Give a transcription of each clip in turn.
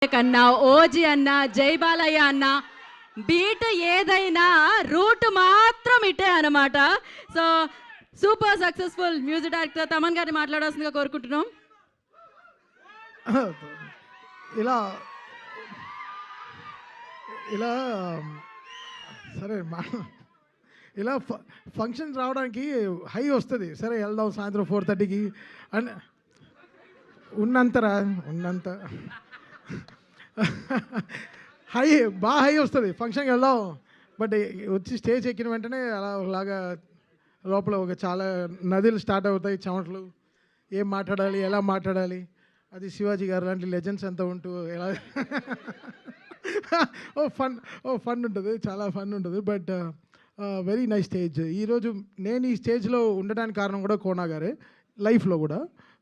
కన్నా ఓజీ అన్న జై బాలయ్య అన్న బీట్ ఏదైనా రూట్ మాత్రం ఇటే అనమాట. So super successful music director Thaman గారిని మాట్లాడాల్సిందిగా కోరుకుంటున్నాం. ఇలా ఇలా సరే ఇలా ఫంక్షన్ రావడానికి హై వస్తుంది. సరే వెళ్దాం సాయంత్రం 4:30కి అని ఉన్నంత హై బాగా హై వస్తుంది, ఫంక్షన్కి వెళ్దాం. బట్ వచ్చి స్టేజ్ ఎక్కిన వెంటనే అలాగా లోపల ఒక చాలా నదులు స్టార్ట్ అవుతాయి, చెమటలు, ఏం మాట్లాడాలి, ఎలా మాట్లాడాలి. అది శివాజీ గారు లాంటి లెజెండ్స్ అంతా ఉంటూ ఎలా ఫన్ ఉంటుంది, చాలా ఫన్ ఉంటుంది. But very nice stage. ఈరోజు నేను ఈ స్టేజ్లో ఉండడానికి కారణం కూడా కోనా గారే, లైఫ్లో కూడా.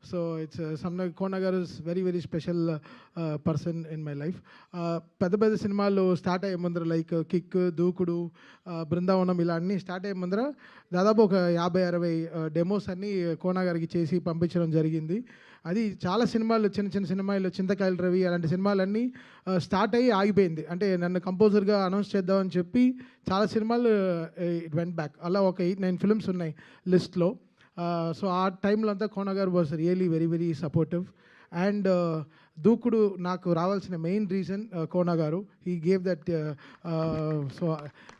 సో ఇట్స్ కోనా గారు is very very special person in my life. పెద్ద పెద్ద సినిమాలు స్టార్ట్ అయ్యే ముందర లైక్ కిక్, దూకుడు, బృందావనం ఇలా అన్నీ స్టార్ట్ అయ్యే ముందర దాదాపు ఒక 50-60 డెమోస్ అన్నీ కోనా గారికి చేసి పంపించడం జరిగింది. అది చాలా సినిమాలు, చిన్న చిన్న సినిమాలు, చింతకాయల రవి అలాంటి సినిమాలన్నీ స్టార్ట్ అయ్యి ఆగిపోయింది. అంటే నన్ను కంపోజర్గా అనౌన్స్ చేద్దామని చెప్పి చాలా సినిమాలు ఇట్ వెంట్ బ్యాక్. అలా ఒక 8-9 ఫిల్మ్స్ ఉన్నాయి లిస్ట్లో. సో ఆ టైంలో అంతా కోనా గారు was really very very supportive. And దూకుడు నాకు రావాల్సిన మెయిన్ రీజన్ కోనా గారు. He gave that. సో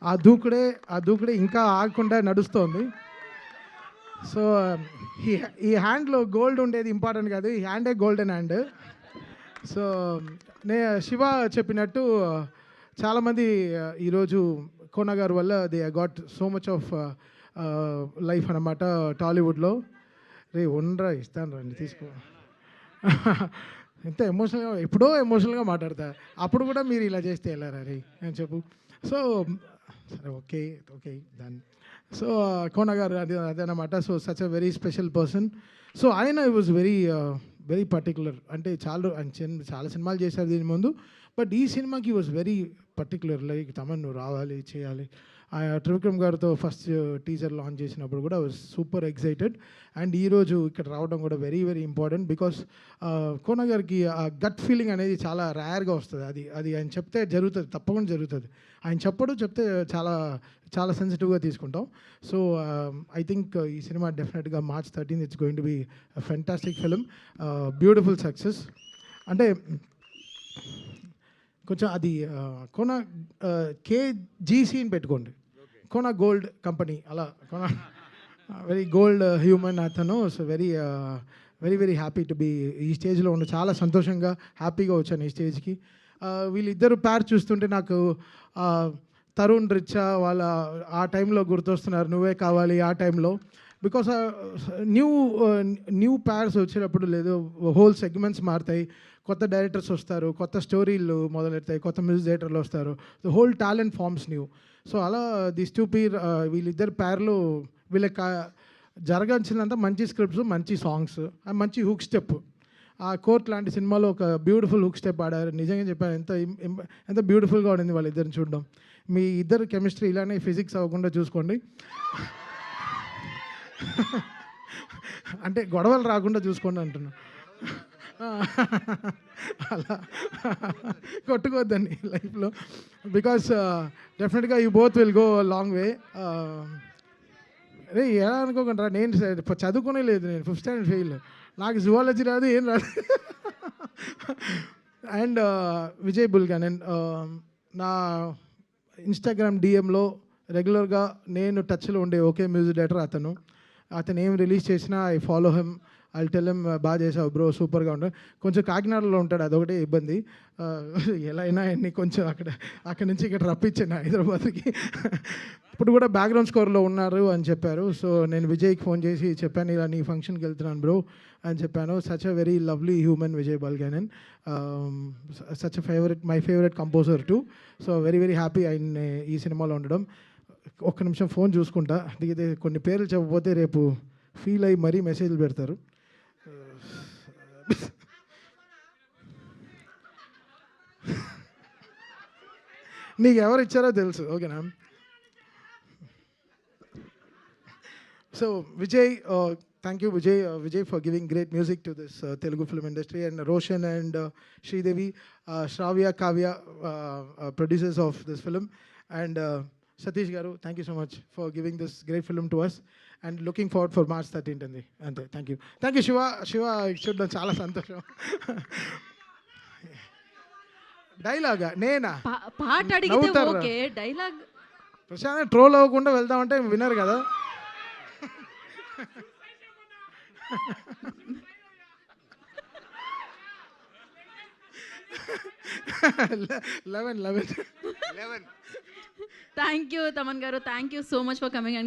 ఆ దూకుడే ఇంకా ఆగకుండా నడుస్తోంది. సో ఈ హ్యాండ్లో గోల్డ్ ఉండేది ఇంపార్టెంట్ కాదు, ఈ హ్యాండే గోల్డెన్ హ్యాండ్. సో శివ చెప్పినట్టు చాలామంది ఈరోజు కోనా గారు వల్ల they got so much of life అన్నమాట టాలీవుడ్లో. ఉండరా ఇస్తాను రండి తీసుకో. ఎంత ఎమోషనల్గా, ఎప్పుడో ఎమోషనల్గా మాట్లాడతా, అప్పుడు కూడా మీరు ఇలా చేస్తే వెళ్ళారా రే అని చెప్పు. సో సరే ఓకే దాన్ని. సో కోనా గారు అదనమాట. So such a very special person. So ఆయన వాజ్ వెరీ పర్టికులర్. అంటే చాలా సినిమాలు చేశారు దీని ముందు, బట్ ఈ సినిమాకి was very particular. Like Thaman నువ్వు రావాలి, చేయాలి. త్రివిక్రమ్ గారితో ఫస్ట్ టీజర్ లాంచ్ చేసినప్పుడు కూడా వాజ్ సూపర్ ఎక్సైటెడ్. అండ్ ఈరోజు ఇక్కడ రావడం కూడా very very important. Because Kona గారికి ఆ గట్ ఫీలింగ్ అనేది చాలా రేర్గా వస్తుంది. అది ఆయన చెప్తే జరుగుతుంది, తప్పకుండా జరుగుతుంది. ఆయన చెప్తే చాలా చాలా సెన్సిటివ్గా తీసుకుంటాం. సో ఐ థింక్ ఈ సినిమా డెఫినెట్గా March 13 it's going to be fantastic film, beautiful success. అంటే కొంచెం అది కోనా KGCని పెట్టుకోండి, కోనా గోల్డ్ కంపెనీ. అలా కోనా వెరీ గోల్డ్ హ్యూమన్ అతను. So very very happy to be ఈ స్టేజ్లో ఉండి, చాలా సంతోషంగా హ్యాపీగా వచ్చాను ఈ స్టేజ్కి. వీళ్ళిద్దరు పేరు చూస్తుంటే నాకు తరుణ్ రిచా వాళ్ళ ఆ టైంలో గుర్తొస్తున్నారు, నువ్వే కావాలి ఆ టైంలో. బికాస్ న్యూ ప్యార్స్ వచ్చేటప్పుడు లేదు, హోల్ సెగ్మెంట్స్ మారుతాయి, కొత్త డైరెక్టర్స్ వస్తారు, కొత్త స్టోరీలు మొదలెడతాయి, కొత్త మ్యూజిక్ డైరెక్టర్లు వస్తారు, the whole talent forms new. So అలా దిస్ టూ పీర్ వీళ్ళిద్దరు ప్యార్లు వీళ్ళకి జరగాల్సినంత మంచి స్క్రిప్ట్స్, మంచి సాంగ్స్, మంచి హుక్ స్టెప్. ఆ కోర్ట్ లాంటి సినిమాలో ఒక బ్యూటిఫుల్ హుక్ స్టెప్ ఆడారు. నిజంగా చెప్పాను, ఎంత బ్యూటిఫుల్గా ఉండింది వాళ్ళిద్దరిని చూడడం. మీ ఇద్దరు కెమిస్ట్రీ ఇలానే ఫిజిక్స్ అవ్వకుండా చూసుకోండి. అంటే గొడవలు రాకుండా చూసుకోండి అంటున్నా. అలా కొట్టుకోవద్దండి లైఫ్లో. బికాస్ డెఫినెట్గా you both will go long way. అరే ఎలా అనుకోకుండా, నేను చదువుకునే లేదు, నేను 5th స్టాండర్డ్ ఫెయిల్, నాకు జువాలజీ రాదు, ఏం రాదు. అండ్ విజయ్ బుల్గానన్ నా ఇన్స్టాగ్రామ్ డిఎంలో రెగ్యులర్గా నేను టచ్లో ఉండే ఒకే మ్యూజిక్ డైరెక్టర్ అతను ఏం రిలీజ్ చేసినా I follow him, I tell him బాగా చేసావు బ్రో, సూపర్గా ఉంటాడు. కొంచెం కాకినాడలో ఉంటాడు, అదొకటే ఇబ్బంది. ఎలా అయినా అన్ని కొంచెం అక్కడి నుంచి ఇక్కడ రప్పించాను హైదరాబాద్కి. ఇప్పుడు కూడా బ్యాక్గ్రౌండ్ స్కోర్లో ఉన్నారు అని చెప్పారు. సో నేను విజయ్కి ఫోన్ చేసి చెప్పాను, ఇలా నీ ఫంక్షన్కి వెళ్తున్నాను బ్రో అని చెప్పాను. Such a very lovely human Vijai Bulganin, such a my favourite composer too. So very very happy ఆయన ఈ సినిమాలో ఉండడం. ఒక్క నిమిషం ఫోన్ చూసుకుంటా, దిగితే కొన్ని పేర్లు చెప్పకపోతే రేపు ఫీల్ అయ్యి మరీ మెసేజ్లు పెడతారు. నీకు ఎవరు ఇచ్చారో తెలుసు, ఓకేనా? So Vijay, thank you Vijay for giving great music to this Telugu film industry, and Roshan and Sridevi, Shravya, Kavya, producers of this film, and Satish Garu, thank you so much for giving this great film to us, and looking forward for March 13th అండి అంతే. Thank you Shiva చూడడం చాలా సంతోషం. డైలాగా నేనా పాట అడిగితే నవ్వుతారా? Okay, dialogue Prashanth troll అవ్వకుండా వెళ్దామంటే వినరు కదా. 11. థ్యాంక్ యూ తమన్ గారు, thank you so much for coming.